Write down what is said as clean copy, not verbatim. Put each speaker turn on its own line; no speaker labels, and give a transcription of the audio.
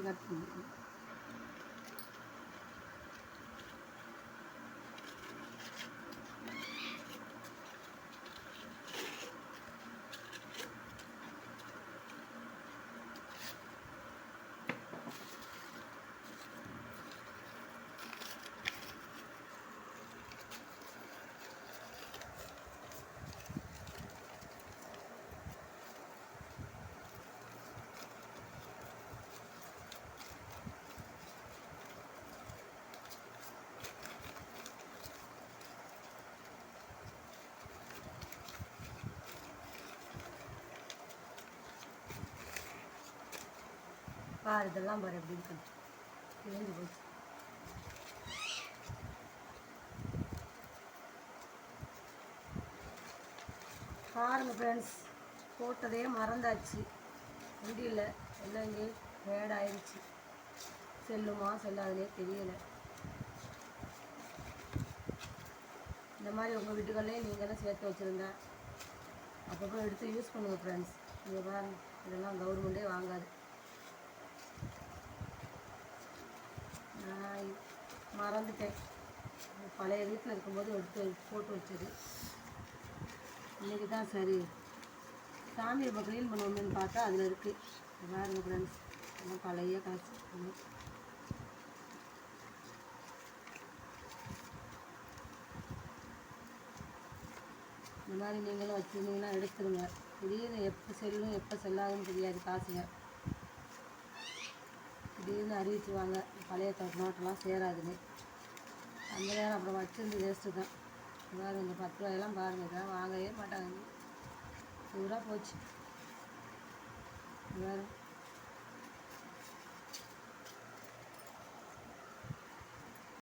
Cut பண்ணி பாரு, இதெல்லாம் பாரு எப்படி இருக்கு, கிழிஞ்சு போச்சு. பாருங்க ஃப்ரெண்ட்ஸ், போட்டதே மறந்தாச்சு வண்டியில், எல்லாம் இங்கே பேட் ஆயிடுச்சு. செல்லுமா செல்லாதுனே தெரியலை. இந்த மாதிரி உங்கள் வீட்டுகள்லேயும் நீங்கள் தான் சேர்த்து வச்சுருந்தா அப்பப்போ எடுத்து யூஸ் பண்ணுங்கள் ஃப்ரெண்ட்ஸ். இங்கே பாருங்கள், இதெல்லாம் கவர்மெண்ட்டே வாங்காது. நான் மறந்துட்டேன், பழைய வீட்டில் இருக்கும்போது எடுத்து போட்டு வச்சது. இன்றைக்கி தான் சரி சாமி இப்போ க்ளீன் பண்ணுவோம்னு பார்த்தா அதில் இருக்குது. பாருங்க ஃப்ரெண்ட்ஸ், எல்லாம் பழைய காசு. இந்த மாதிரி நீங்களும் வச்சுருந்தீங்கன்னா எடுத்துருங்க. திடீர்னு எப்போ செல்லும் எப்போ செல்லாதுன்னு தெரியாது காசுங்க. திடீர்னு அறிவிச்சுவாங்க பழைய நோட்டெல்லாம் சேராதுன்னு. அந்த நேரம் அப்புறம் வச்சிருந்து வேஸ்ட்டு தான். பாருங்க, இந்த 10 ரூபாயெல்லாம் பாருங்கள், இதெல்லாம் வாங்கவே மாட்டாங்க. பூரா போச்சு. வேறு